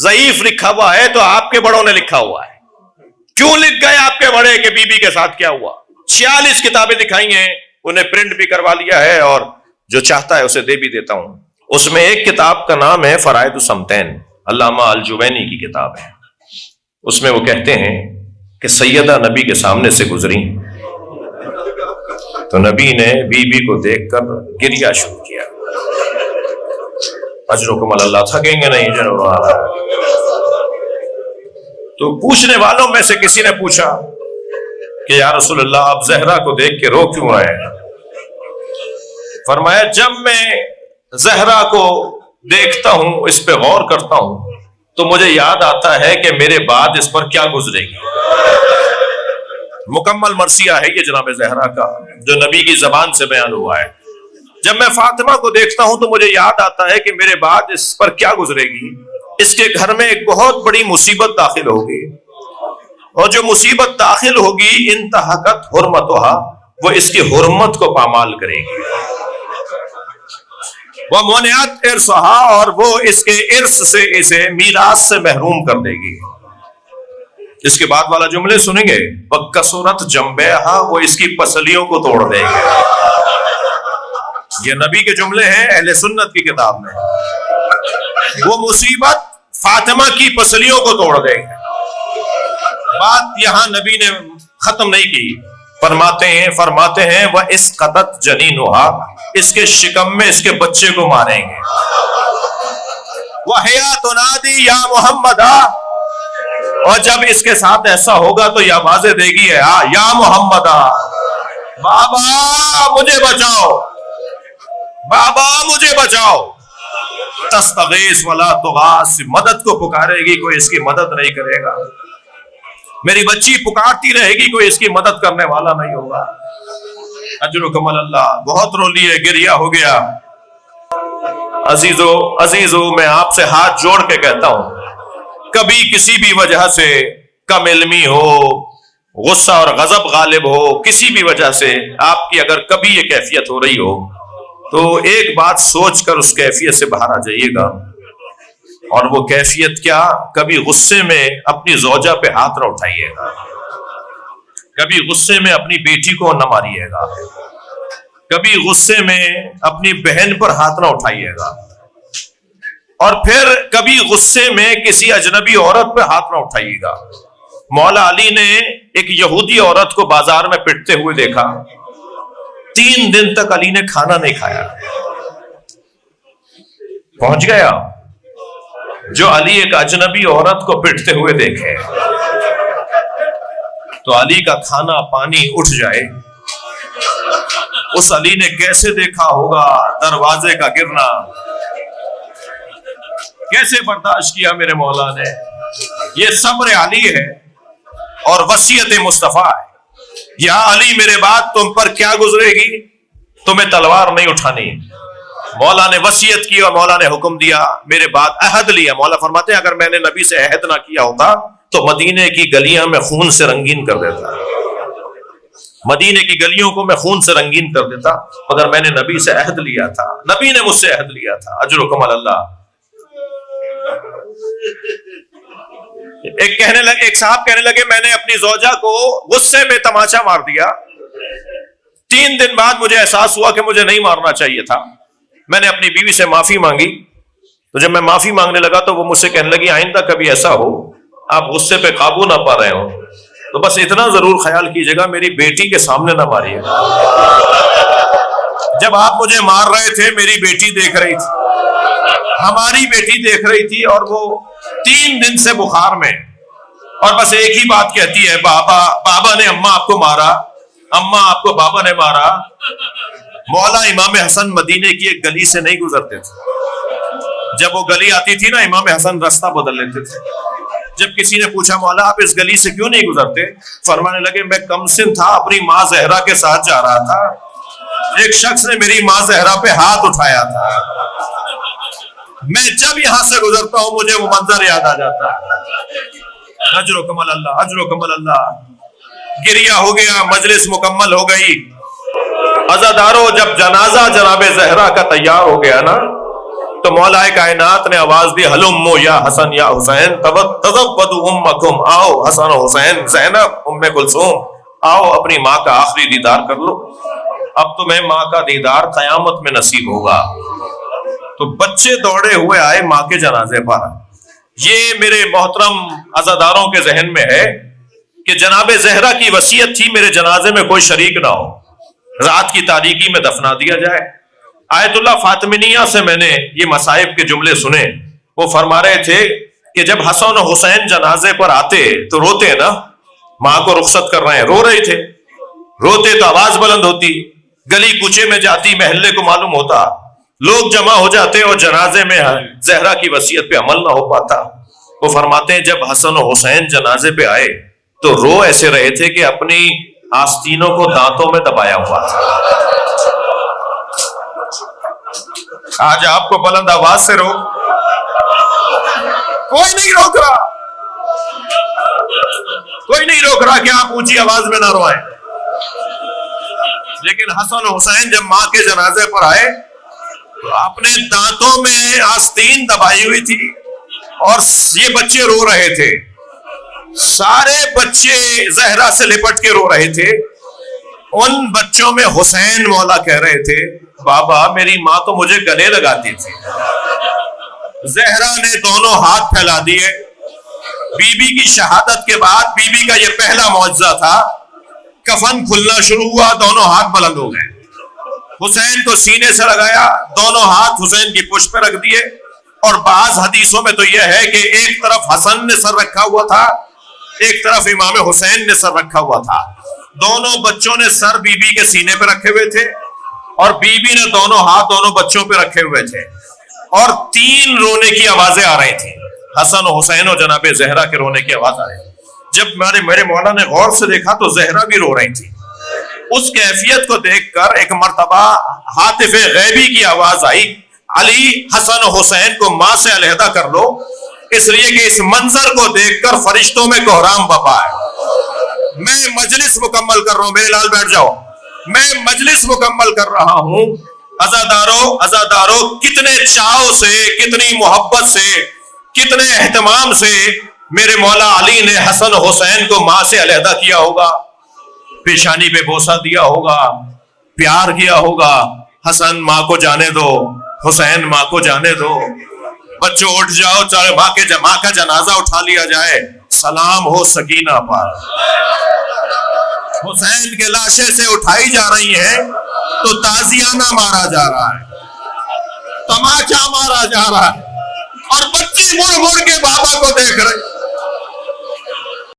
ضعیف لکھا ہوا ہے تو آپ کے بڑوں نے لکھا ہوا ہے. کیوں لکھ گئے آپ کے بڑے کہ بی بی کے ساتھ کیا ہوا؟ 46 کتابیں دکھائی ہیں, انہیں پرنٹ بھی کروا لیا ہے اور جو چاہتا ہے اسے دے بھی دیتا ہوں. اس میں ایک کتاب کا نام ہے فرائض الصمتین, علامہ الجوینی کی کتاب ہے. اس میں وہ کہتے ہیں کہ سیدہ نبی کے سامنے سے گزری تو نبی نے بی بی کو دیکھ کر گریہ شروع کیا. اجرکم اللہ, تھکیں گے نہیں جناب. تو پوچھنے والوں میں سے کسی نے پوچھا کہ یا رسول اللہ آپ زہرا کو دیکھ کے رو کیوں آئے؟ فرمایا جب میں زہرا کو دیکھتا ہوں, اس پہ غور کرتا ہوں, تو مجھے یاد آتا ہے کہ میرے بعد اس پر کیا گزرے گی. مکمل مرثیہ ہے یہ جناب زہرا کا, جو نبی کی زبان سے بیان ہوا ہے. جب میں فاطمہ کو دیکھتا ہوں تو مجھے یاد آتا ہے کہ میرے بعد اس پر کیا گزرے گی. اس کے گھر میں ایک بہت بڑی مصیبت داخل ہوگی, اور جو مصیبت داخل ہوگی انتہکت حرمتھا, وہ اس کی حرمت کو پامال کرے گی. وہ منعت ارثھا, اور وہ اس کے ارث سے اسے میراث سے محروم کر دے گی. اس کے بعد والا جملے سنیں گے, وَكَسُرَتْ جَنْبَيْهَا, وہ اس کی پسلیوں کو توڑ دے گی. یہ نبی کے جملے ہیں اہل سنت کی کتاب میں. وہ مصیبت فاطمہ کی پسلیوں کو توڑ دے گی. بات یہاں نبی نے ختم نہیں کی, فرماتے ہیں وَإِسْقَطَتْ جَنِينُهَا, اس کے شکم میں اس کے بچے کو ماریں گے. وَهِيَ تُنَادِي يَا مُحَمَّدَ, اور جب اس کے ساتھ ایسا ہوگا تو یہ آوازیں دے گی یا محمد, بابا مجھے بچاؤ, بابا مجھے بچاؤ. تستغیث ولا تغاث, مدد کو پکارے گی, کوئی اس کی مدد نہیں کرے گا. میری بچی پکارتی رہے گی, کوئی اس کی مدد کرنے والا نہیں ہوگا. اجرکم اللہ. بہت رو لیے, گریہ ہو گیا. عزیزو میں آپ سے ہاتھ جوڑ کے کہتا ہوں, کبھی کسی بھی وجہ سے کم علمی ہو, غصہ اور غضب غالب ہو, کسی بھی وجہ سے آپ کی اگر کبھی یہ کیفیت ہو رہی ہو, تو ایک بات سوچ کر اس کیفیت سے باہر آ جائیے گا. اور وہ کیفیت کیا؟ کبھی غصے میں اپنی زوجہ پہ ہاتھ نہ اٹھائیے گا, کبھی غصے میں اپنی بیٹی کو نہ ماریے گا, کبھی غصے میں اپنی بہن پر ہاتھ نہ اٹھائیے گا, اور پھر کبھی غصے میں کسی اجنبی عورت پہ ہاتھ نہ اٹھائیے گا. مولا علی نے ایک یہودی عورت کو بازار میں پٹتے ہوئے دیکھا, 3 دن تک علی نے کھانا نہیں کھایا. پہنچ گیا جو علی ایک اجنبی عورت کو پٹتے ہوئے دیکھے تو علی کا کھانا پانی اٹھ جائے. اس علی نے کیسے دیکھا ہوگا دروازے کا گرنا, کیسے برداشت کیا میرے مولا نے. یہ صبر علی ہے اور وصیت مصطفیٰ ہے. یا علی میرے بعد تم پر کیا گزرے گی, تمہیں تلوار نہیں اٹھانی. مولا نے وصیت کی اور مولا نے حکم دیا, میرے بعد عہد لیا. مولا فرماتے ہیں اگر میں نے نبی سے عہد نہ کیا ہوتا تو مدینے کی گلیاں میں خون سے رنگین کر دیتا, مدینے کی گلیوں کو میں خون سے رنگین کر دیتا, مگر میں نے نبی سے عہد لیا تھا, نبی نے مجھ سے عہد لیا تھا. اجرکم اللہ. ایک صاحب کہنے لگے میں نے اپنی زوجہ کو غصے میں تماچا مار دیا, 3 دن بعد مجھے احساس ہوا کہ مجھے نہیں مارنا چاہیے تھا. میں نے اپنی بیوی سے معافی مانگی, تو جب میں معافی مانگنے لگا تو وہ مجھ سے کہنے لگی آئندہ کبھی ایسا ہو آپ غصے پہ قابو نہ پا رہے ہو تو بس اتنا ضرور خیال کیجیے گا میری بیٹی کے سامنے نہ ماریے گا. جب آپ مجھے مار رہے تھے میری بیٹی دیکھ رہی تھی, ہماری بیٹی دیکھ رہی تھی, اور وہ 3 دن سے بخار میں, اور بس ایک ہی بات کہتی ہے بابا نے اماں آپ کو مارا, اماں آپ کو بابا نے مارا. مولا امام حسن مدینے کی ایک گلی سے نہیں گزرتے تھے, جب وہ گلی آتی تھی نا امام حسن راستہ بدل لیتے تھے. جب کسی نے پوچھا مولا آپ اس گلی سے کیوں نہیں گزرتے, فرمانے لگے میں کم سن تھا, اپنی ماں زہرا کے ساتھ جا رہا تھا, ایک شخص نے میری ماں زہرا پہ ہاتھ اٹھایا تھا, میں جب یہاں سے گزرتا ہوں مجھے وہ منظر یاد آ جاتا ہے. اجرکم اللہ, اجرکم اللہ. گریہ ہو گیا, مجلس مکمل ہو گئی. عزادارو جب جنازہ جناب زہرا کا تیار ہو گیا نا تو مولا کائنات نے آواز دی ہلمو یا حسن یا حسین تزودوا امکم، آؤ حسن و حسین، زینب، ام کلثوم، آؤ اپنی ماں کا آخری دیدار کر لو، اب تمہیں ماں کا دیدار قیامت میں نصیب ہوگا۔ تو بچے دوڑے ہوئے آئے ماں کے جنازے پر۔ یہ میرے محترم عزاداروں کے ذہن میں ہے کہ جناب زہرا کی وصیت تھی میرے جنازے میں کوئی شریک نہ ہو، رات کی تاریکی میں دفنا دیا جائے۔ آیت اللہ فاطمیہ سے میں نے یہ مصائب کے جملے سنے، وہ فرما رہے تھے کہ جب حسن و حسین جنازے پر آتے تو روتے نا، ماں کو رخصت کر رہے ہیں، رو رہے تھے، روتے تو آواز بلند ہوتی، گلی کوچے میں جاتی، محلے کو معلوم ہوتا، لوگ جمع ہو جاتے اور جنازے میں زہرا کی وصیت پہ عمل نہ ہو پاتا۔ وہ فرماتے ہیں جب حسن و حسین جنازے پہ آئے تو رو ایسے رہے تھے کہ اپنی آستینوں کو دانتوں میں دبایا ہوا تھا۔ آج آپ کو بلند آواز سے روک کوئی نہیں روک رہا، کوئی نہیں روک رہا کہ آپ اونچی آواز میں نہ روئیں، لیکن حسن و حسین جب ماں کے جنازے پر آئے تو اپنے دانتوں میں آستین دبائی ہوئی تھی اور یہ بچے رو رہے تھے، سارے بچے زہرا سے لپٹ کے رو رہے تھے۔ ان بچوں میں حسین مولا کہہ رہے تھے بابا میری ماں تو مجھے گلے لگاتی تھی۔ زہرا نے دونوں ہاتھ پھیلا دیے۔ بی بی کی شہادت کے بعد بی بی کا یہ پہلا معجزہ تھا، کفن کھلنا شروع ہوا، دونوں ہاتھ بلند ہو گئے، حسین کو سینے سے لگایا، دونوں ہاتھ حسین کی پشت پہ رکھ دیے، اور بعض حدیثوں میں تو یہ ہے کہ ایک طرف حسن نے سر رکھا ہوا تھا، ایک طرف امام حسین نے سر رکھا ہوا تھا، دونوں بچوں نے سر بی بی کے سینے پہ رکھے ہوئے تھے اور بی بی نے دونوں ہاتھ دونوں بچوں پہ رکھے ہوئے تھے، اور 3 رونے کی آوازیں آ رہی تھیں، حسن و حسین اور جناب زہرا کے رونے کی آواز آ رہی تھی۔ جب میرے مولا نے غور سے دیکھا تو زہرا بھی رو رہی تھی۔ اس کیفیت کو دیکھ کر ایک مرتبہ ہاتف غیبی کی آواز آئی، علی حسن و حسین کو ماں سے علیحدہ کر لو، اس لیے کہ اس منظر کو دیکھ کر فرشتوں میں کوہرام بپا ہے۔ میں مجلس مکمل کر رہا ہوں، میرے لال بیٹھ جاؤ، میں مجلس مکمل کر رہا ہوں۔ عزادارو کتنے چاؤ سے، کتنی محبت سے، کتنے اہتمام سے میرے مولا علی نے حسن و حسین کو ماں سے علیحدہ کیا ہوگا، پیشانی پہ بوسہ دیا ہوگا، پیار کیا ہوگا، حسن ماں کو جانے دو، حسین ماں کو جانے دو، بچوں اٹھ جاؤ، چاہے ماں کا جنازہ اٹھا لیا جائے، سلام ہو سکینہ پر۔ حسین کے لاشیں سے اٹھائی جا رہی ہیں تو تازیانہ مارا جا رہا ہے، تماچا مارا جا رہا ہے، اور بچے مڑ مڑ کے بابا کو دیکھ رہے ہیں۔